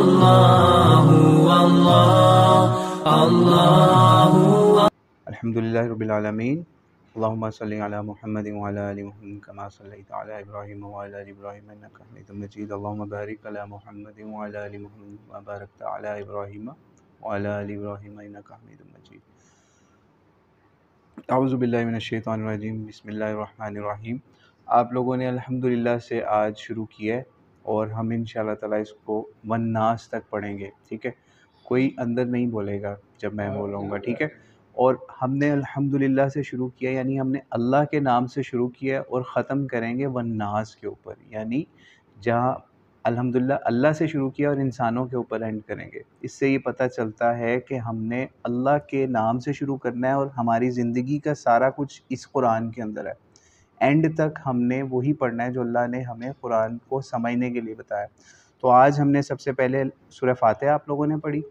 अल्लाहु अल्लाह अल्लाहु अल्हम्दुलिल्लाहि रब्बिल आलमीन। अल्लाहुम्मा सल्लि अला मुहम्मदिन व अला आलि मुहम्मद कमा सल्लैता अला इब्राहीम व अला आलि इब्राहीम इन्नका हमीदुम मजीद। अल्लाहुम्मा बारिक अला मुहम्मदिन व अला आलि मुहम्मद कमा बारकता अला इब्राहीम व अला आलि इब्राहीम इन्नका हमीदुम मजीद। अऊज़ु बिल्लाहि मिनश शैतानिर रजीम। बिस्मिल्लाहिर रहमानिर रहीम। आप लोगों ने अल्हम्दुलिल्लाह से आज शुरू किया है और हम इंशाअल्लाह ताला इसको वन नास तक पढ़ेंगे। ठीक है, कोई अंदर नहीं बोलेगा जब मैं बोलूँगा। ठीक है, और हमने अल्हम्दुलिल्लाह से शुरू किया, यानी हमने अल्लाह के नाम से शुरू किया और ख़त्म करेंगे वन नास के ऊपर, यानी जहाँ अल्हम्दुलिल्लाह अल्लाह से शुरू किया और इंसानों के ऊपर एंड करेंगे। इससे ये पता चलता है कि हमने अल्लाह के नाम से शुरू करना है और हमारी ज़िंदगी का सारा कुछ इस कुरान के अंदर है। एंड तक हमने वही पढ़ना है जो अल्लाह ने हमें कुरान को समझने के लिए बताया। तो आज हमने सबसे पहले सूरह फातिहा आप लोगों ने पढ़ी।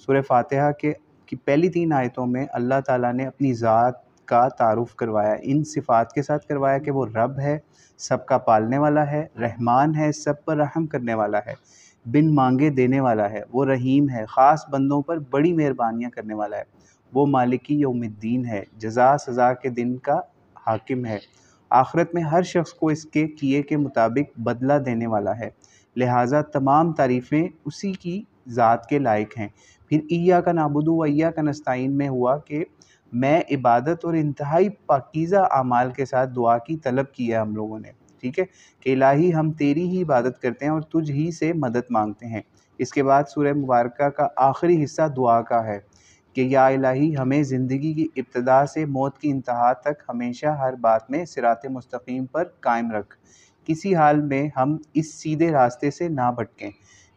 सूरह फातिहा की पहली 3 आयतों में अल्लाह ताला ने अपनी ज़ात का तारुफ़ करवाया, इन सिफ़ात के साथ करवाया कि वो रब है, सबका पालने वाला है, रहमान है, सब पर रहम करने वाला है, बिन मांगे देने वाला है, वो रहीम है, ख़ास बंदों पर बड़ी मेहरबानियाँ करने वाला है, वो मालिकी यौमिद्दीन है, जज़ा सज़ा के दिन का हाकिम है, आखिरत में हर शख्स को इसके किए के मुताबिक बदला देने वाला है, लिहाजा तमाम तारीफ़ें उसी की ज़ात के लायक हैं। फिर इय्याका नअबुदु व इय्याका नस्तईन में हुआ कि मैं इबादत और इंतहाई पाकीज़ा अमाल के साथ दुआ की तलब की है हम लोगों ने। ठीक है, कि इलाही हम तेरी ही इबादत करते हैं और तुझ ही से मदद मांगते हैं। इसके बाद सूरह मुबारका का आखिरी हिस्सा दुआ का है कि या इलाही हमें ज़िंदगी की इब्तिदा से मौत की इंतहा तक हमेशा हर बात में सिराते मुस्तकीम पर कायम रख। किसी हाल में हम इस सीधे रास्ते से ना भटकें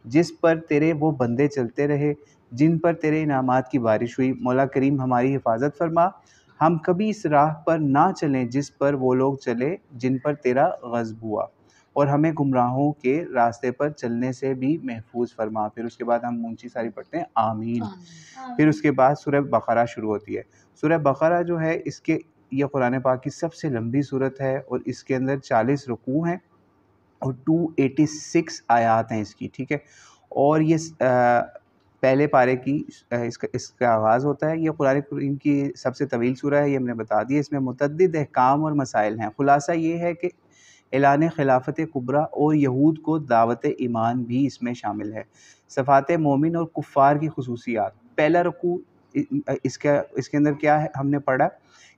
जिस पर तेरे वो बंदे चलते रहे, जिन पर तेरे इनामात की बारिश हुई। मौला करीम हमारी हिफाजत फरमा, हम कभी इस राह पर ना चलें जिस पर वो लोग चले जिन पर तेरा ग़ज़ब हुआ, और हमें गुमराहों के रास्ते पर चलने से भी महफूज फरमा। फिर उसके बाद हम ऊँची सारी पढ़ते हैं आमीन। फिर उसके बाद सूरह बक़रा शुरू होती है। सूरह बक़रा जो है ये कुरान पाक की सबसे लंबी सूरत है और इसके अंदर 40 रुकू हैं और 286 आयात हैं इसकी। ठीक है, और ये पहले पारे की इसका आगाज़ होता है। ये कुरान करीम की सबसे तवील सूरह है, ये हमने बता दिया। इसमें मुतअद्दिद अहकाम और मसाइल हैं। खुलासा ये है कि ऐलान खिलाफत कुबरा और यहूद को दावत ईमान भी इसमें शामिल है। सफ़ात मोमिन और कुफ़ार की खुसूसियात। पहला रुकू इसके अंदर क्या है हमने पढ़ा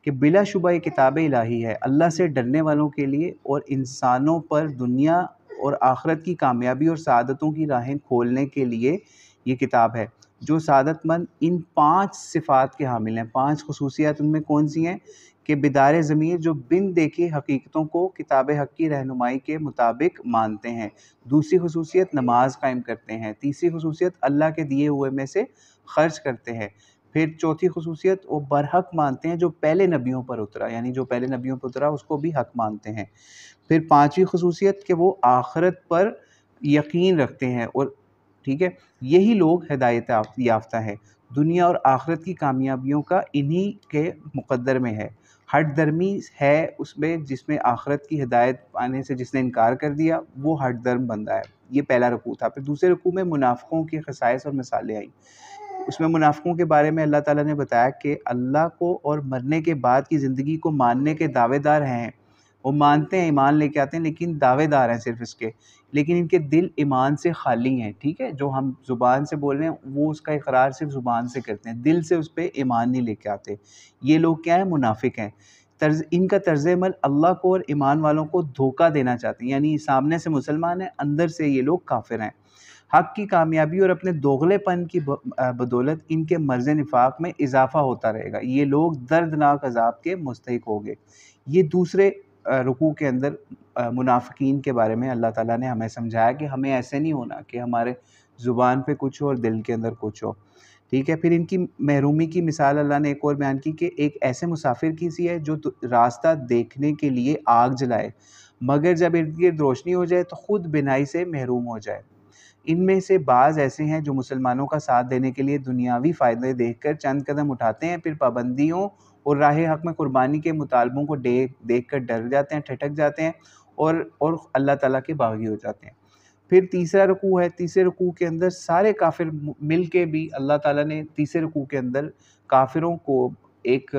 कि बिलाशुबा ये किताब इलाही है, अल्लाह से डरने वालों के लिए और इंसानों पर दुनिया और आखिरत की कामयाबी और सआदतों की राहें खोलने के लिए ये किताब है, जो सादतमंद इन 5 सिफ़ात के हामिल हैं। 5 खुसूसियात उनमें कौन सी हैं कि बिदार ज़मीर जो बिन देखे हकीकतों को किताब हक़ की रहनुमाई के मुताबिक मानते हैं। दूसरी खुसूसियत नमाज कायम करते हैं। तीसरी खुसूसियत अल्लाह के दिए हुए में से खर्च करते हैं। फिर चौथी खुसूसियत वो बरहक मानते हैं जो पहले नबियों पर उतरा, यानी जो पहले नबियों पर उतरा उसको भी हक मानते हैं। फिर पाँचवीं खुसूसियत कि वो आखिरत पर यकीन रखते हैं, और ठीक है, यही लोग हिदायत याफ्ता हैं। दुनिया और आखिरत की कामयाबियों का इन्हीं के मुक़द्दर में है। हठ धर्मी है उसमें जिसमें आखिरत की हिदायत पाने से जिसने इनकार कर दिया वो हठ धर्म बंदा है। ये पहला रुकू था। फिर दूसरे रुकू में मुनाफ़िकों की ख़साइस और मिसालें आई। उसमें मुनाफ़िकों के बारे में अल्लाह ताला ने बताया कि अल्लाह को और मरने के बाद की ज़िंदगी को मानने के दावेदार हैं। वो मानते हैं, ईमान लेके आते हैं, लेकिन दावेदार हैं सिर्फ़ इसके, लेकिन इनके दिल ईमान से खाली हैं। ठीक है, जो हम ज़ुबान से बोल रहे हैं वो उसका इकरार सिर्फ ज़ुबान से करते हैं, दिल से उस पे ईमान नहीं लेके आते। ये लोग क्या है, मुनाफिक हैं। इनका तर्ज़ अमल अल्लाह को और ईमान वालों को धोखा देना चाहते हैं, यानी सामने से मुसलमान हैं, अंदर से ये लोग काफिर हैं। हक़ की कामयाबी और अपने दोगलेपन की बदौलत इनके मर्ज़ निफाक में इजाफ़ा होता रहेगा। ये लोग दर्दनाक अज़ाब के मुस्तहिक होंगे। ये दूसरे रुकू के अंदर मुनाफ़िकीन के बारे में अल्लाह ताला ने हमें समझाया कि हमें ऐसे नहीं होना कि हमारे ज़ुबान पे कुछ हो और दिल के अंदर कुछ हो। ठीक है, फिर इनकी महरूमी की मिसाल अल्लाह ने एक और बयान की कि एक ऐसे मुसाफिर की सी है जो रास्ता देखने के लिए आग जलाए, मगर जब इर्द गिर्द रोशनी हो जाए तो ख़ुद बिनाई से महरूम हो जाए। इनमें से बाज़ ऐसे हैं जो मुसलमानों का साथ देने के लिए दुनियावी फ़ायदे देखकर चंद कदम उठाते हैं, फिर पाबंदियों और राह हक़ में कुर्बानी के मुतालबों को देख कर डर जाते हैं, ठिठक जाते हैं और अल्लाह ताला के बागी हो जाते हैं। फिर तीसरा रुकू है, तीसरे रुकू के अंदर सारे काफिर मिल के भी अल्लाह ताला ने तीसरे रुकू के अंदर काफिरों को एक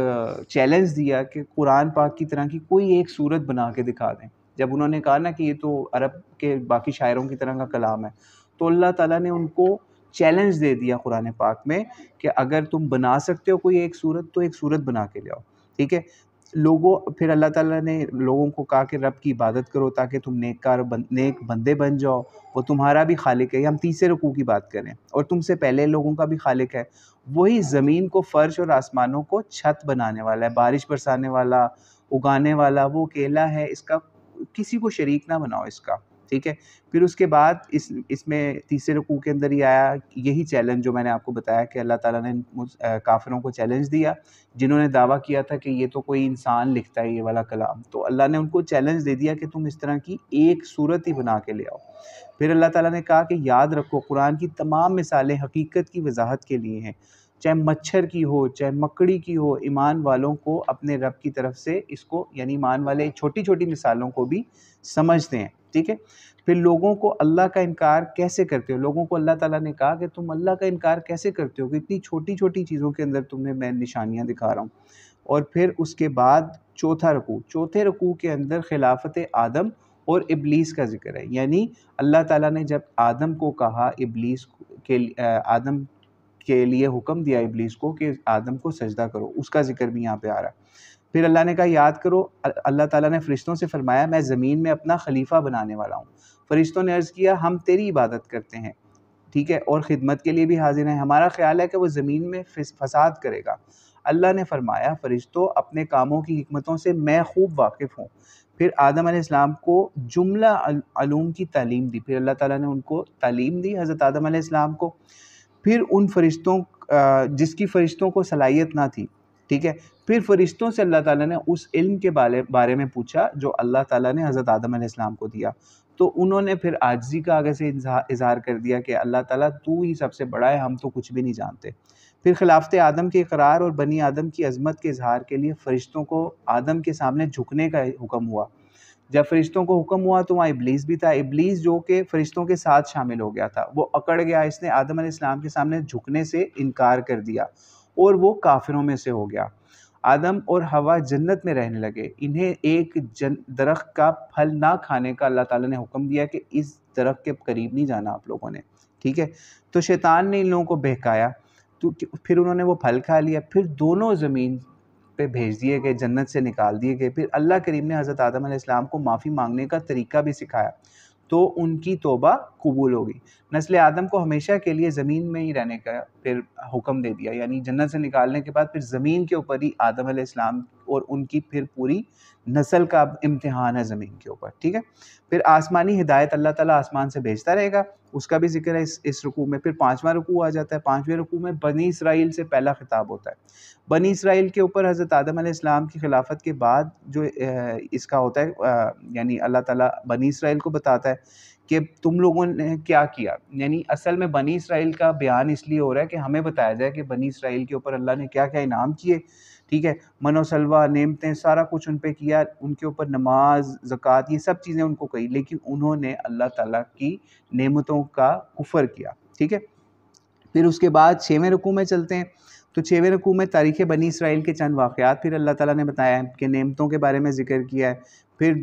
चैलेंज दिया कि कुरान पाक की तरह की कोई एक सूरत बना के दिखा दें। जब उन्होंने कहा ना कि ये तो अरब के बाकी शायरों की तरह का कलाम है, तो अल्लाह ताला ने उनको चैलेंज दे दिया कुरान पाक में कि अगर तुम बना सकते हो कोई एक सूरत तो एक सूरत बना के ले आओ, ठीक है। फिर अल्लाह ताला ने लोगों को कहा कि रब की इबादत करो ताकि तुम नेक बंदे बन जाओ, वो तुम्हारा भी खालिक है। हम तीसरे रुकू की बात करें, और तुमसे पहले लोगों का भी खालिक है। वही ज़मीन को, फ़र्श और आसमानों को छत बनाने वाला है, बारिश बरसाने वाला, उगाने वाला वो अकेला है, इसका किसी को शरीक ना बनाओ इसका, ठीक है। फिर उसके बाद इसमें तीसरे रुकू के अंदर ही आया यही चैलेंज जो मैंने आपको बताया कि अल्लाह ताला ने काफिरों को चैलेंज दिया, जिन्होंने दावा किया था कि ये तो कोई इंसान लिखता है ये वाला कलाम। तो अल्लाह ने उनको चैलेंज दे दिया कि तुम इस तरह की एक सूरत ही बना के ले आओ। फिर अल्लाह ताला ने कहा कि याद रखो कुरान की तमाम मिसालें हकीकत की वजाहत के लिए हैं, चाहे मच्छर की हो, चाहे मकड़ी की हो। ईमान वालों को अपने रब की तरफ से इसको, यानी ईमान वाले छोटी छोटी मिसालों को भी समझते हैं, ठीक है। फिर लोगों को अल्लाह का इनकार कैसे करते हो, लोगों को अल्लाह ताला ने कहा कि तुम अल्लाह का इनकार कैसे करते हो कि इतनी छोटी छोटी चीज़ों के अंदर तुम्हें मैं निशानियाँ दिखा रहा हूँ। और फिर उसके बाद चौथा रुकू, चौथे रुकू के अंदर खिलाफत आदम और इब्लीस का जिक्र है। यानी अल्लाह ताला ने जब आदम को कहा, आदम के लिए हुक्म दिया इब्लीस को कि आदम को सजदा करो, उसका जिक्र भी यहाँ पे आ रहा है। फिर अल्लाह ने कहा याद करो, अल्लाह ताला ने फ़रिश्तों से फरमाया मैं ज़मीन में अपना खलीफा बनाने वाला हूँ। फ़रिश्तों ने अर्ज़ किया हम तेरी इबादत करते हैं, ठीक है, और ख़िदमत के लिए भी हाजिर हैं। हमारा ख़्याल है कि वो ज़मीन में फ़साद करेगा। अल्लाह ने फरमाया फ़रिश्तों अपने कामों की हिकमतों से मैं खूब वाकिफ़ हूँ। फिर आदम अलैहिस्सलाम को जुमला अलूम की तालीम दी, फिर अल्लाह ताला ने उनको तालीम दी हज़रत आदम अलैहिस्सलाम को। फिर उन फ़रिश्तों जिसकी फ़रिश्तों को सलाहियत ना थी, ठीक है, फिर फ़रिश्तों से अल्लाह ताला ने उस इल्म के बारे में पूछा जो अल्लाह ताला ने हज़रत आदम अलैहिस्सलाम को दिया। तो उन्होंने फिर आजिज़ी का आगे से इज़हार कर दिया कि अल्लाह ताला तू ही सबसे बड़ा है, हम तो कुछ भी नहीं जानते। फिर खिलाफत आदम के इकरार और बनी आदम की अज़मत के इज़हार के लिए फ़रिश्तों को आदम के सामने झुकने का हुक्म हुआ। जब फ़रिश्तों को हुक्म हुआ तो वहाँ इब्लीस भी था। इब्लीस जो कि फ़रिश्तों के साथ शामिल हो गया था, वो अकड़ गया, इसने आदम अलैहिस्सलाम के सामने झुकने से इनकार कर दिया और वो काफिरों में से हो गया। आदम और हवा जन्नत में रहने लगे। इन्हें एक दरख्त का फल ना खाने का अल्लाह ताला ने हुक्म दिया कि इस दरख्त के करीब नहीं जाना आप लोगों ने, ठीक है। तो शैतान ने इन लोगों को बहकाया, तो फिर उन्होंने वो फल खा लिया। फिर दोनों ज़मीन पे भेज दिए गए, जन्नत से निकाल दिए गए। फिर अल्लाह करीम ने हज़रत आदम अलैहिस्सलाम को माफ़ी मांगने का तरीका भी सिखाया, तो उनकी तौबा कबूल होगी। नस्ल आदम को हमेशा के लिए ज़मीन में ही रहने का फिर हुक्म दे दिया, यानी जन्नत से निकालने के बाद फिर ज़मीन के ऊपर ही आदम अलैहिस्सलाम और उनकी फिर पूरी नस्ल का इम्तिहान है ज़मीन के ऊपर, ठीक है। फिर आसमानी हिदायत अल्लाह ताला आसमान से भेजता रहेगा, उसका भी जिक्र है इस रुकू में। फिर पाँचवा रुकू आ जाता है। पाँचवें रुकू में बनी इसराइल से पहला खिताब होता है। बनी इसराइल के ऊपर हज़रत आदम अलैहिस्सलाम की खिलाफत के बाद जो इसका होता है, यानी अल्लाह ताला बनी इसराइल को बताता है कि तुम लोगों ने क्या किया। यानी असल में बनी इसराइल का बयान इसलिए हो रहा है कि हमें बताया जाए कि बनी इसराइल के ऊपर अल्लाह ने क्या क्या इनाम किए, ठीक है। मनोसलवा, नेमतें, सारा कुछ उन पे किया, उनके ऊपर नमाज, ज़कात, ये सब चीज़ें उनको कही, लेकिन उन्होंने अल्लाह ताला की नेमतों का कुफ़र किया, ठीक है। फिर उसके बाद 6वें रुकू में चलते हैं। तो 6वें रुकू में तारीख़ बनी इसराइल के चंद वाक़यात फिर अल्लाह ताला ने बताया है कि नेमतों के बारे में ज़िक्र किया है। फिर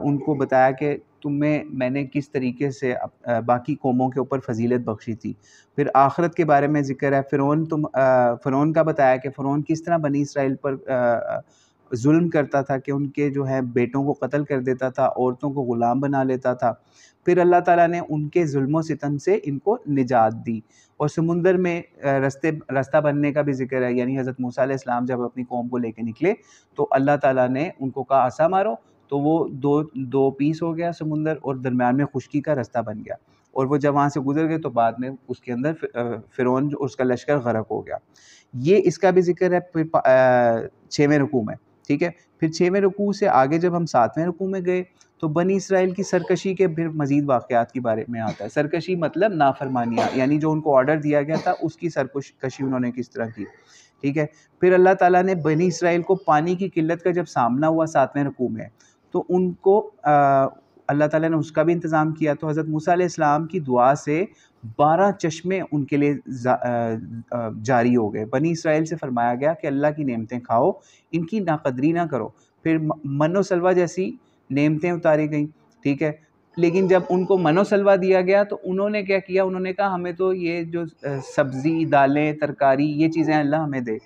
उनको बताया कि तुम्हें मैंने किस तरीके से बाकी कौमों के ऊपर फ़जीलत बख्शी थी। फिर आखिरत के बारे में ज़िक्र है। फ़िरौन का बताया कि फ़िरौन किस तरह बनी इसराइल पर ज़ुल्म करता था कि उनके जो है बेटों को कत्ल कर देता था, औरतों को ग़ुलाम बना लेता था। फिर अल्लाह ताला ने उनके ज़ुल्म व सितम से इनको निजात दी। और समुंदर में रास्ता बनने का भी ज़िक्र है, यानी हज़रत मूसा अलैहिस्सलाम जब अपनी कौम को लेके निकले तो अल्लाह ताला ने उनको कहा आसा मारो, तो वो दो पीस हो गया समुंदर और दरमियान में खुश्की का रास्ता बन गया। और वो जब वहाँ से गुजर गए तो बाद में उसके अंदर फ़िरौन जो उसका लश्कर गर्क हो गया। ये इसका भी ज़िक्र है फिर 6वें रुकू में, ठीक है। फिर 6वें रुकू से आगे जब हम 7वें रुकू में गए तो बनी इसराइल की सरकशी के फिर मज़ीद वाक़यात के बारे में आता है। सरकशी मतलब नाफरमानियाँ, यानी जो उनको ऑर्डर दिया गया था उसकी सरकशी उन्होंने किस तरह की, ठीक है। फिर अल्लाह ताला ने बनी इसराइल को पानी की किल्लत का जब सामना हुआ 7वें रुकू में, तो उनको अल्लाह ताला ने उसका भी इंतज़ाम किया। तो हज़रत मूसा अलैहिस्सलाम की दुआ से 12 चश्मे उनके लिए जारी हो गए। बनी इसराइल से फरमाया गया कि अल्लाह की नेमतें खाओ, इनकी नाक़दरी ना करो। फिर मनो सलवा जैसी नेमतें उतारी गईं, ठीक है। लेकिन जब उनको मनो सलवा दिया गया तो उन्होंने क्या किया, उन्होंने कहा हमें तो ये जो सब्ज़ी, दालें, तरकारी ये चीज़ें अल्लाह हमें दे।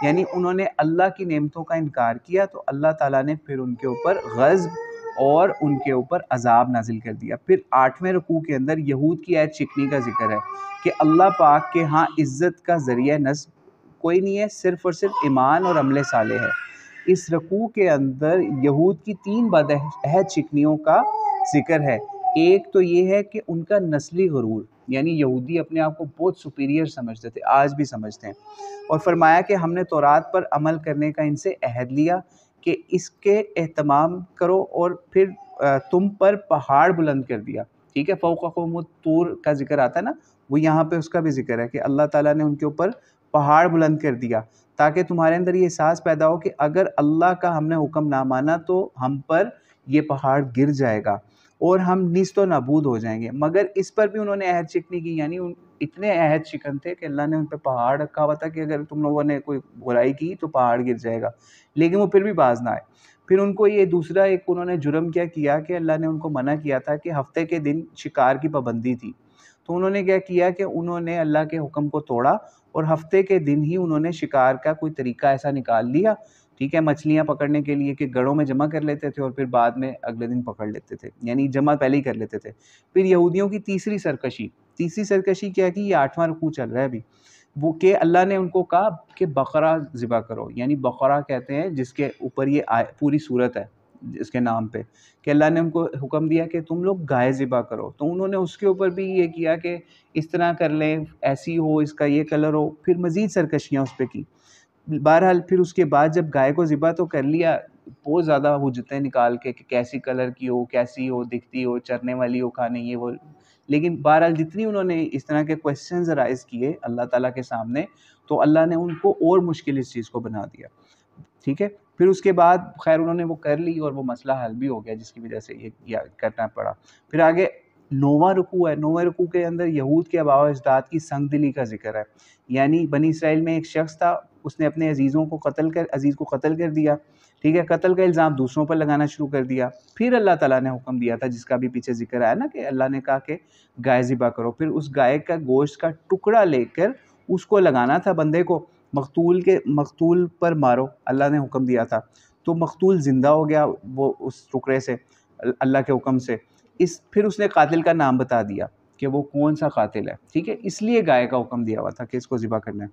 यानी उन्होंने अल्लाह की नेमतों का इनकार किया, तो अल्लाह ताला ने फिर उनके ऊपर ग़ज़ब और उनके ऊपर अज़ाब नाज़िल कर दिया। फिर 8वें रुकू के अंदर यहूद की आयत शिकनी का ज़िक्र है कि अल्लाह पाक के यहाँ इज़्ज़त का ज़रिया नस्ब कोई नहीं है, सिर्फ़ और सिर्फ ईमान और अमल सालेह है। इस रुकू के अंदर यहूद की 3 बदअहद शिकनियों का ज़िक्र है। एक तो ये है कि उनका नस्ली गुरूर, यानी यहूदी अपने आप को बहुत सुपीरियर समझते थे, आज भी समझते हैं। और फरमाया कि हमने तौरात पर अमल करने का इनसे अहद लिया कि इसके एहतमाम करो, और फिर तुम पर पहाड़ बुलंद कर दिया, ठीक है। फ़ौक़कुमुत तूर का ज़िक्र आता है ना, वो यहाँ पे उसका भी ज़िक्र है कि अल्लाह ताला ने उनके ऊपर पहाड़ बुलंद कर दिया, ताकि तुम्हारे अंदर ये एहसास पैदा हो कि अगर अल्लाह का हमने हुक्म ना माना तो हम पर ये पहाड़ गिर जाएगा और हम निस्तो नाबूद हो जाएंगे। मगर इस पर भी उन्होंने अहद शिकनी की, यानी इतने अहद शिकन थे कि अल्लाह ने उन पर पहाड़ रखा हुआ था कि अगर तुम लोगों ने कोई बुराई की तो पहाड़ गिर जाएगा, लेकिन वो फिर भी बाज ना आए। फिर उनको ये दूसरा एक उन्होंने जुर्म क्या किया कि अल्लाह ने उनको मना किया था कि हफ्ते के दिन शिकार की पाबंदी थी। तो उन्होंने क्या किया कि उन्होंने अल्लाह के हुक्म को तोड़ा और हफ्ते के दिन ही उन्होंने शिकार का कोई तरीका ऐसा निकाल लिया, ठीक है, मछलियाँ पकड़ने के लिए कि गढ़ों में जमा कर लेते थे और फिर बाद में अगले दिन पकड़ लेते थे, यानी जमा पहले ही कर लेते थे। फिर यहूदियों की तीसरी सरकशी क्या की, ये 8वां रुकू चल रहा है अभी, वो कि अल्लाह ने उनको कहा कि बकरा ज़िबा करो, यानी बकरा कहते हैं जिसके ऊपर ये पूरी सूरत है इसके नाम पे, कि अल्लाह ने उनको हुक्म दिया कि तुम लोग गाय ज़िबा करो। तो उन्होंने उसके ऊपर भी ये किया कि इस तरह कर लें, ऐसी हो, इसका ये कलर हो, फिर मज़ीद सरकशियाँ उस पे की। बहरहाल फिर उसके बाद जब गाय को ज़िबा तो कर लिया, बहुत ज़्यादा हुज्जतें निकाल के कि कैसी कलर की हो, कैसी हो, दिखती हो, चरने वाली हो, खाने ये वो। लेकिन बहरहाल जितनी उन्होंने इस तरह के क्वेश्चंस राइज़ किए अल्लाह ताला के सामने, तो अल्लाह ने उनको और मुश्किल इस चीज़ को बना दिया, ठीक है। फिर उसके बाद खैर उन्होंने वो कर ली और वो मसला हल भी हो गया, जिसकी वजह से ये करना पड़ा। फिर आगे 9वां रुकू है। 9वें रुकू के अंदर यहूद के आबा व अजदाद की संगदिली का ज़िक्र है। यानी बनी इसराइल में एक शख्स था, उसने अपने अज़ीज़ को कत्ल कर दिया, ठीक है। कत्ल का इल्ज़ाम दूसरों पर लगाना शुरू कर दिया। फिर अल्लाह ताला ने हुक्म दिया था, जिसका भी पीछे ज़िक्र आया ना, कि अल्लाह ने कहा कि गाय ज़िबा करो। फिर उस गाय का गोश्त का टुकड़ा लेकर उसको लगाना था बंदे को, मक़तूल पर मारो, अल्लाह ने हुक्म दिया था। तो मक़तूल ज़िंदा हो गया वो उस टुकड़े से अल्लाह के हुक्म से। फिर उसने कातिल का नाम बता दिया कि वो कौन-सा कातिल है, ठीक है। इसलिए गाय का हुक्म दिया हुआ था कि इसको ज़िबा करना है।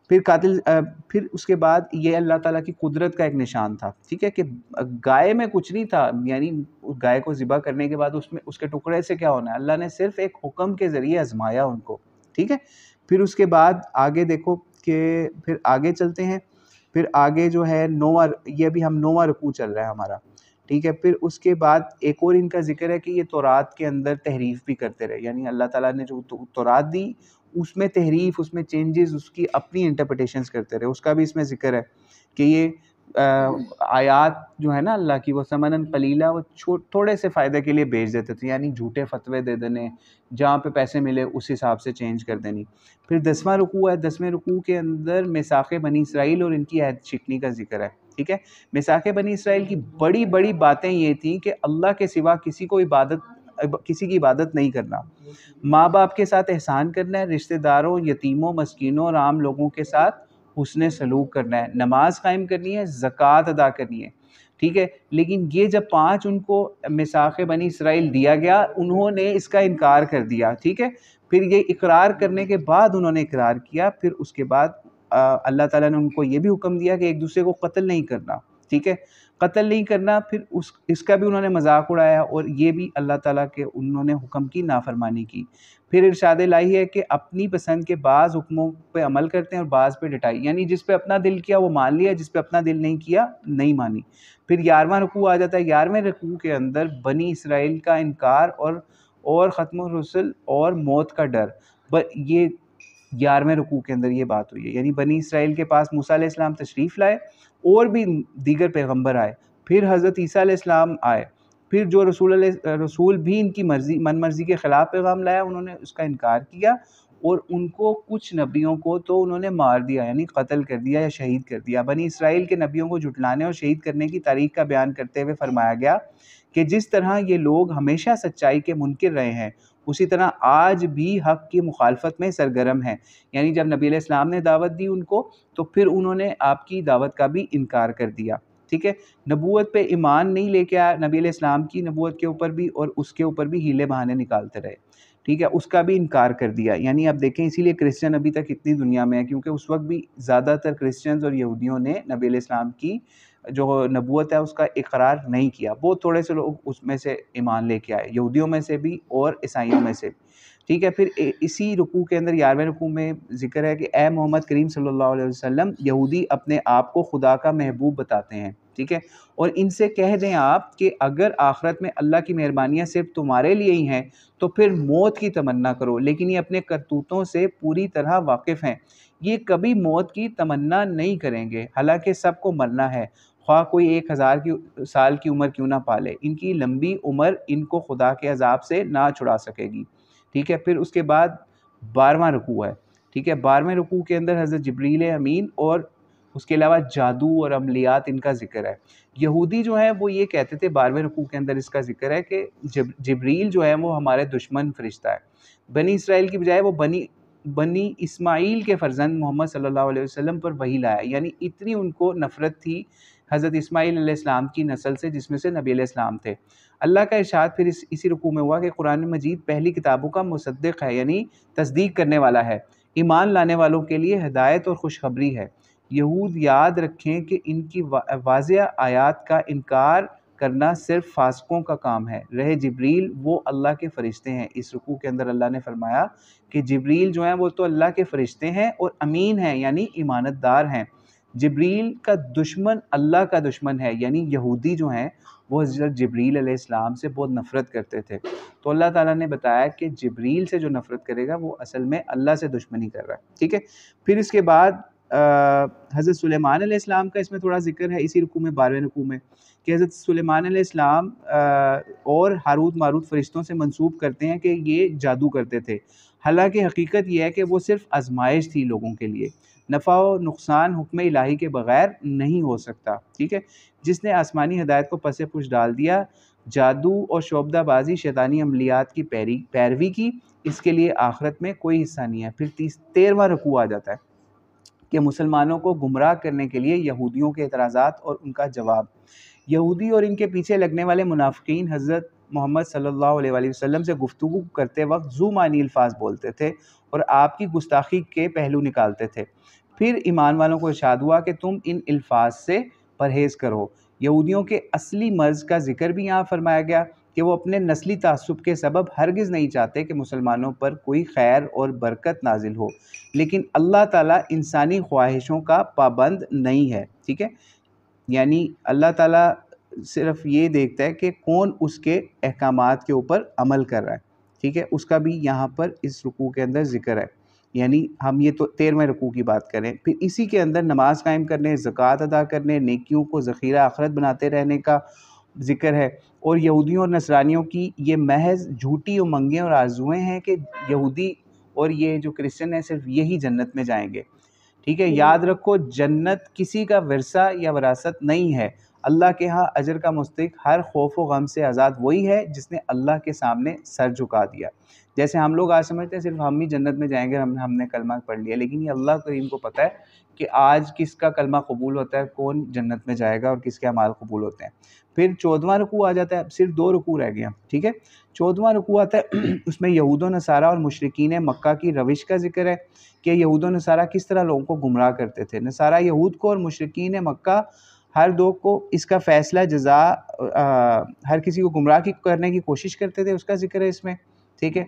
फिर उसके बाद ये अल्लाह ताला की कुदरत का एक निशान था, ठीक है, कि गाय में कुछ नहीं था, यानी गाय को ज़िबा करने के बाद उसमें उसके टुकड़े से क्या होना है, अल्लाह ने सिर्फ़ एक हुक्म के ज़रिए आज़माया उनको, ठीक है। फिर उसके बाद आगे देखो कि फिर आगे चलते हैं। फिर आगे जो है 9वां, ये अभी हम 9वां रुकू चल रहा है हमारा, ठीक है। फिर उसके बाद एक और इनका ज़िक्र है कि ये तौरात के अंदर तहरीफ़ भी करते रहे, यानी अल्लाह ताला ने जो तौरात दी उसमें तहरीफ़, उसमें चेंजेस, उसकी अपनी इंटरप्रिटेशंस करते रहे, उसका भी इसमें ज़िक्र है कि ये आयात जो है ना अल्लाह की, वो समनन कलीला, वो थोड़े से फ़ायदे के लिए बेच देते थे, यानी झूठे फतवे दे देने, जहाँ पे पैसे मिले उस हिसाब से चेंज कर देनी। फिर 10वां रुकू है। 10वें रुकू के अंदर मिसाक़े बनी इसराइल और इनकी अहद शिकनी का ज़िक्र है, ठीक है। मिसाक़े बनी इसराइल की बड़ी-बड़ी बातें ये थी कि अल्लाह के सिवा किसी की इबादत नहीं करना, माँ बाप के साथ एहसान करना है, रिश्तेदारों, यतीमों, मस्कीनों और आम लोगों के साथ हुस्न सलूक करना है, नमाज कायम करनी है, ज़कात अदा करनी है, ठीक है। लेकिन ये जब 5 उनको मिसाक़े बनी इसराइल दिया गया, उन्होंने इसका इनकार कर दिया, ठीक है। फिर ये इकरार करने के बाद उन्होंने इकरार किया, फिर उसके बाद अल्लाह ताला ने उनको ये भी हुक्म दिया कि एक दूसरे को कत्ल नहीं करना, ठीक है, कत्ल नहीं करना। फिर इसका भी उन्होंने मजाक उड़ाया और ये भी अल्लाह ताला के उन्होंने हुक्म की नाफरमानी की। फिर इरशाद इलाही है कि अपनी पसंद के बाज़ हुक्मों पे अमल करते हैं और बाज़ पे डटाई, यानी जिस पे अपना दिल किया वो मान लिया, जिस पे अपना दिल नहीं किया नहीं मानी। फिर 11वां रुकू आ जाता है। 11वें रुकू के अंदर बनी इसराइल का इनकार और ख़त्म रुसल और मौत का डर, ये 11वें रुकू के अंदर ये बात हुई है। यानी बनी इसराइल के पास मूसा अलैहिस्सलाम तशरीफ़ लाए और भी दीगर पैगम्बर आए, फिर हज़रत ईसा अलैहिस्सलाम आए, फिर जो रसूल भी इनकी मन मर्ज़ी के ख़िलाफ़ पैगाम लाया, उन्होंने उसका इनकार किया और उनको कुछ नबियों को तो उन्होंने मार दिया, यानी कत्ल कर दिया या शहीद कर दिया। बनी इसराइल के नबियों को झुटलाने और शहीद करने की तारीख़ का बयान करते हुए फरमाया गया कि जिस तरह ये लोग हमेशा सच्चाई के मुनकिर रहे हैं, उसी तरह आज भी हक़ की मुखालफत में सरगर्म हैं। यानी जब नबी अलैहिस्सलाम ने दावत दी उनको, तो फिर उन्होंने आपकी दावत का भी इनकार कर दिया। ठीक है? नबूवत पे ईमान नहीं लेके आया, नबी अलैहिस्सलाम की नबूवत के ऊपर भी और उसके ऊपर भी हीले बहाने निकालते रहे। ठीक है? उसका भी इनकार कर दिया। यानी आप देखें, इसीलिए क्रिश्चियन अभी तक इतनी दुनिया में है, क्योंकि उस वक़्त भी ज़्यादातर क्रिश्चियंस और यहूदियों ने नबी अलैहिस्सलाम की जो नबूवत है उसका इकरार नहीं किया। बहुत थोड़े से लोग उसमें से ईमान लेके आए, यहूदियों में से भी और ईसाइयों में से भी। ठीक है? फिर इसी रुकू के अंदर 11वें रुकू में ज़िक्र है कि ए मोहम्मद करीम सल्लल्लाहु अलैहि वसल्लम, यहूदी अपने आप को खुदा का महबूब बताते हैं। ठीक है? और इनसे कह दें आप कि अगर आखिरत में अल्लाह की मेहरबानियाँ सिर्फ तुम्हारे लिए ही हैं, तो फिर मौत की तमन्ना करो, लेकिन ये अपने करतूतों से पूरी तरह वाकिफ़ हैं। ये कभी मौत की तमन्ना नहीं करेंगे, हालांकि सबको मरना है, ख्वाह कोई 1000 साल की उम्र क्यों ना पाले। इनकी लंबी उम्र इनको खुदा के अजाब से ना छुड़ा सकेगी। ठीक है? फिर उसके बाद 12वां रुकू है। ठीक है? 12वें रुकू के अंदर हज़रत जिब्रील अमीन और उसके अलावा जादू और अमलियात इनका ज़िक्र है। यहूदी जो हैं वो ये कहते थे, 12वें रुकू के अंदर इसका ज़िक्र है कि जिब्रील जो है वो हमारे दुश्मन फ़रिश्ता है। बनी इसराइल की बजाय वो बनी इस्माइल के फ़र्ज़ंद मोहम्मद सल्लल्लाहु अलैहि वसल्लम पर वही लाया। यानी इतनी उनको नफ़रत थी हज़रत इस्माइल अलैहिस्सलाम की नस्ल से, जिसमें से नबी अलैहिस्सलाम थे। अल्लाह का इरशाद फिर इसी रुकू में हुआ कि कुरान मजीद पहली किताबों का मुसद्दिक़ है, यानी तस्दीक करने वाला है। ईमान लाने वालों के लिए हिदायत और खुशखबरी है। यहूद याद रखें कि इनकी वाज़िह आयात का इनकार करना सिर्फ फासिकों का काम है। रहे जिब्रील, वो अल्लाह के फ़रिश्ते हैं। इस रुकू के अंदर अल्लाह ने फरमाया कि जिब्रील जो हैं वो तो अल्लाह के फ़रिश्ते हैं और अमीन हैं, यानी ईमानतदार हैं। जिब्रील का दुश्मन अल्लाह का दुश्मन है, यानी यहूदी जो हैं वो हज़रत जिब्रील अलैहिस्सलाम से बहुत नफ़रत करते थे। तो अल्लाह ताला ने बताया कि जिब्रील से जो नफ़रत करेगा वो असल में अल्लाह से दुश्मनी कर रहा है। ठीक है? फिर इसके बाद हज़रत सुलेमान अलैहिस्सलाम का इसमें थोड़ा ज़िक्र है इसी रुकू में, 12वें रुकू में, कि हज़रत सुलेमान अलैहिस्सलाम और हारूत मारूत फ़रिश्तों से मंसूब करते हैं कि ये जादू करते थे। हालाँकि हकीकत ये है कि वो सिर्फ़ आज़माइश थी लोगों के लिए। नफ़ा व नुकसान हुक्म इलाही के बग़ैर नहीं हो सकता। ठीक है? जिसने आसमानी हिदायत को पसे पुश डाल दिया, जादू और शोबदाबाज़ी शैतानी अमलियात की पैरवी की, इसके लिए आखिरत में कोई हिस्सा नहीं है। फिर 13वां रुकू आ जाता है कि मुसलमानों को गुमराह करने के लिए यहूदियों के एतराज़ात और उनका जवाब। यहूदी और इनके पीछे लगने वाले मुनाफ़िकीन हज़रत मोहम्मद सल्लल्लाहु अलैहि वसल्लम से गुफ्तगू करते वक्त ज़ुमानी अल्फाज बोलते थे और आपकी गुस्ताखी के पहलू निकालते थे। फिर ईमान वालों को इरशाद हुआ कि तुम इन अल्फाज से परहेज़ करो। यहूदियों के असली मर्ज़ का ज़िक्र भी यहाँ फरमाया गया कि वो अपने नस्ली तासुब के सबब हरगिज़ नहीं चाहते कि मुसलमानों पर कोई खैर और बरकत नाजिल हो, लेकिन अल्लाह ताला इंसानी ख्वाहिशों का पाबंद नहीं है। ठीक है? यानी अल्लाह ताला सिर्फ़ ये देखता है कि कौन उसके अहकामात के ऊपर अमल कर रहा है। ठीक है? उसका भी यहाँ पर इस रुकू के अंदर ज़िक्र है। यानी हम ये तो 13वें रुकू की बात करें। फिर इसी के अंदर नमाज कायम करने, ज़कात अदा करने, नेकियों को ज़ख़ीरा आखिरत बनाते रहने का ज़िक्र है। और यहूदियों और नसरानियों की ये महज़ झूठी उमंगें और आरज़ुएँ हैं कि यहूदी और ये जो क्रिश्चियन हैं सिर्फ़ यही जन्नत में जाएंगे। ठीक है? याद रखो, जन्नत किसी का विरसा या विरासत नहीं है। अल्लाह के यहाँ अजर का मुस्तहिक़ हर खौफ व गम से आज़ाद वही है जिसने अल्लाह के सामने सर झुका दिया। जैसे हम लोग आज समझते हैं सिर्फ हम ही जन्नत में जाएंगे, हमने कलमा पढ़ लिया, लेकिन ये अल्लाह करीम को पता है कि आज किसका कलमा कबूल होता है, कौन जन्नत में जाएगा और किसके अमाल कबूल होते हैं। फिर 14वां रुकू आ जाता है। सिर्फ 2 रुकू रह गए। ठीक है? 14वां रुकू आता है उसमें यहूद व नसारा और मुशरिकीन मक्का की रविश का ज़िक्र है कि यहूद व नसारा किस तरह लोगों को गुमराह करते थे। नसारा यहूद को और मुशरिकीन मक्का हर दो को इसका फ़ैसला जज़ा हर किसी को गुमराह करने की कोशिश करते थे, उसका ज़िक्र है इसमें। ठीक है?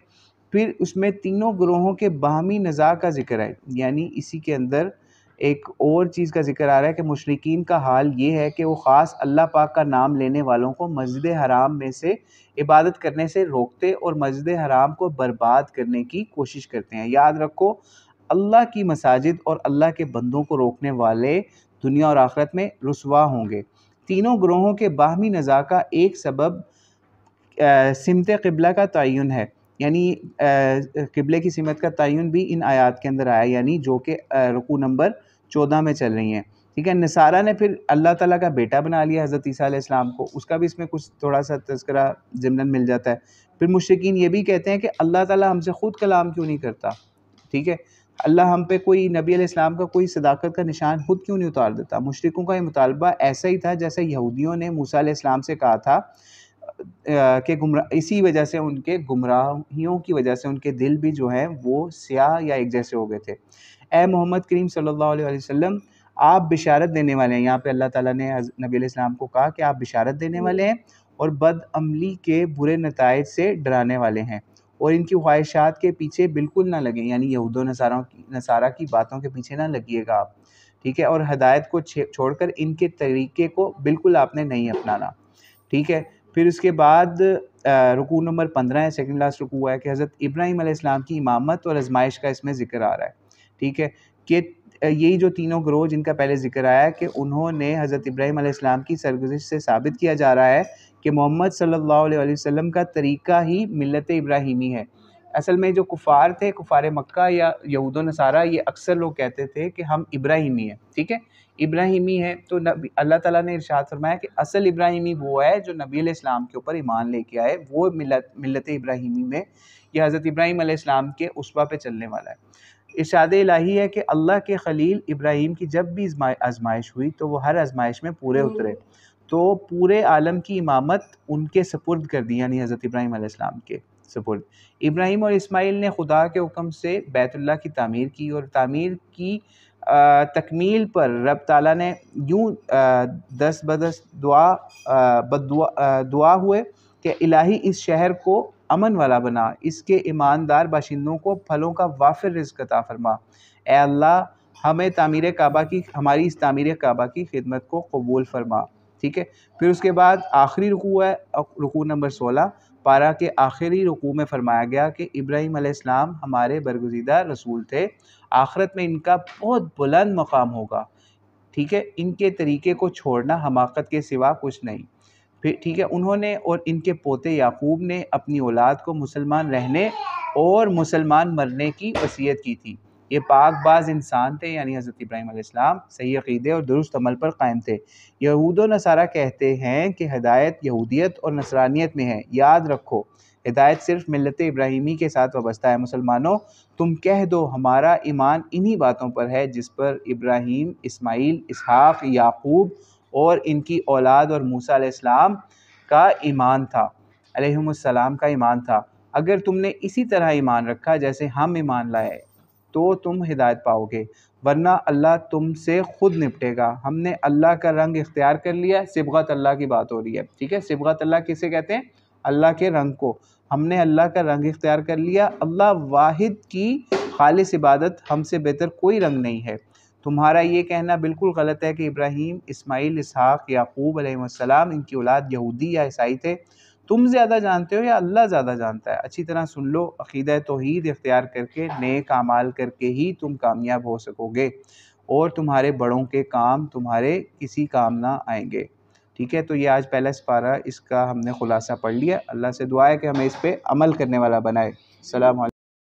फिर उसमें तीनों ग्रोहों के बाहमी निज़ा का ज़िक्र है। यानी इसी के अंदर एक और चीज़ का ज़िक्र आ रहा है कि मुशरिकीन का हाल ये है कि वो ख़ास अल्लाह पाक का नाम लेने वालों को मस्जिद हराम में से इबादत करने से रोकते और मस्जिद हराम को बर्बाद करने की कोशिश करते हैं। याद रखो, अल्लाह की मसाजिद और अल्लाह के बंदों को रोकने वाले दुनिया और आखिरत में रुसवा होंगे। तीनों ग्रोहों के बाहमी निज़ा का एक सबब सिमत क़िबला का तयन है, यानी क़िबले की सिमत का तयन भी इन आयात के अंदर आया, यानी जो कि रुकू नंबर 14 में चल रही हैं। ठीक है, नसारा ने फिर अल्लाह ताला का बेटा बना लिया हज़रत ईसा अलैहिस्सलाम को, उसका भी इसमें कुछ थोड़ा सा तज़किरा ज़िम्नन मिल जाता है। फिर मुशरिकीन ये भी कहते हैं कि अल्लाह ताला हमसे ख़ुद कलाम क्यों नहीं करता। ठीक है, अल्लाह हम पे कोई नबी अलैहिस्सलाम का कोई सदाकत का निशान खुद क्यों नहीं उतार देता। मुशरिकों का ये मुतालबा ऐसा ही था जैसे यहूदियों ने मूसा अलैहिस्सलाम से कहा था कि इसी वजह से उनके गुमराहियों की वजह से उनके दिल भी जो हैं वो स्याह या एक जैसे हो गए थे। ए मोहम्मद करीम सल्लल्लाहु अलैहि वसल्लम, आप बिशारत देने वाले हैं। यहाँ पे अल्लाह ताला ने नबी अलैहिस्सलाम को कहा कि आप बिशारत देने वाले हैं और बदअमली के बुरे नताइज से डराने वाले हैं, और इनकी ख्वाहिशात के पीछे बिल्कुल ना लगें, यानी यहूद नसारा की बातों के पीछे ना लगिएगा आप। ठीक है, और हदायत को छोड़कर इनके तरीके को बिल्कुल आपने नहीं अपनाना। ठीक है, फिर उसके बाद रुकू नंबर 15 है, सेकंड लास्ट रुकू है कि हज़रत इब्राहीम अलैहिस्सलाम की इमामत और आजमाइश का इसमें ज़िक्र आ रहा है। ठीक है, कि यही जो तीनों ग्रोह जिनका पहले ज़िक्र आया कि उन्होंने हज़रत इब्राहीम अलैहिस्सलाम की सरगुज़िश से साबित किया जा रहा है कि मोहम्मद सल्लल्लाहु अलैहि वसल्लम का तरीका ही मिल्लत इब्राहीमी है। असल में जो कुफ़ार थे, कुफ़ार मक्का या यहूद नसारा, ये अक्सर लोग कहते थे कि हम इब्राहीमी हैं। ठीक है, इब्राहीमी है, तो अल्लाह ताला ने इरशाद फरमाया कि असल इब्राहीमी वो है जो नबी अलैहिस्सलाम के ऊपर ईमान लेके आए, वो मिल्लत इब्राहीमी में या हज़रत इब्राहीम अलैहिस्सलाम के उस्वा पे चलने वाला है। इरशाद इलाही है कि अल्लाह के खलील इब्राहीम की जब भी आजमाइश हुई तो वो हर आजमाइश में पूरे उतरे, तो पूरे आलम की इमामत उनके सपुर्द कर दी, यानी हज़रत इब्राहीम अलैहिस्सलाम के सपुर्द। इब्राहीम और इस्माइल ने खुदा के हुक्म से बैतुल्लाह की तामीर की, और तामीर की तकमील पर रब ताला ने यूँ दस बदस दुआ हुए कि इलाही इस शहर को अमन वाला बना, इसके ईमानदार बाशिंदों को फलों का वाफिर रिज़्क़ अता फरमा। ए अल्लाह हमें हमारी इस तामीर काबा की खिदमत को कबूल फरमा। ठीक है, फिर उसके बाद आखिरी रुकू है, रुकू नंबर 16, पारा के आखिरी रुकू में फरमाया गया कि इब्राहीम अलैहिस्सलाम हमारे बरगुज़ीदा रसूल थे, आखिरत में इनका बहुत बुलंद मकाम होगा। ठीक है, इनके तरीके को छोड़ना हमाकत के सिवा कुछ नहीं। फिर ठीक है, उन्होंने और इनके पोते याकूब ने अपनी औलाद को मुसलमान रहने और मुसलमान मरने की वसीयत की थी। ये पाकबाज इंसान थे, यानी हज़रत इब्राहीम अलैहिस्सलाम सही अक़ीदे और दुरुस्त अमल पर कायम थे। यहूद व नसारा कहते हैं कि हिदायत यहूदियत और नसरानियत में है। याद रखो, हिदायत सिर्फ मिल्लत इब्राहीमी के साथ वाबस्ता है। मुसलमानों, तुम कह दो हमारा ईमान इन्हीं बातों पर है जिस पर इब्राहीम, इस्माईल, इसहाक़, याकूब और इनकी औलाद और मूसा अलैहिस्सलाम का ईमान था, अलैहिमुस्सलाम का ईमान था। अगर तुमने इसी तरह ईमान रखा जैसे हम ईमान लाए तो तुम हिदायत पाओगे, वरना अल्लाह तुमसे खुद निपटेगा। हमने अल्लाह का रंग इख्तियार कर लिया। सिबगत अल्लाह की बात हो रही है। ठीक है, सिबगत अल्लाह किसे कहते हैं? अल्लाह के रंग को। हमने अल्लाह का रंग इख्तियार कर लिया। अल्लाह वाहिद की खालिस इबादत हमसे बेहतर कोई रंग नहीं है। तुम्हारा ये कहना बिल्कुल गलत है कि इब्राहीम, इस्माईल, इसहाक़, याकूब अलैहिस्सलाम इनकी औलाद यहूदी या ईसाई थे। तुम ज़्यादा जानते हो या अल्लाह ज़्यादा जानता है? अच्छी तरह सुन लो, अक़ीदा तौहीद इख्तियार करके नेक अमाल करके ही तुम कामयाब हो सकोगे, और तुम्हारे बड़ों के काम तुम्हारे किसी काम ना आएंगे। ठीक है, तो ये आज पहला सिपारा, इसका हमने खुलासा पढ़ लिया। अल्लाह से दुआ है कि हमें इस पर अमल करने वाला बनाए। सलाम अलैकुम।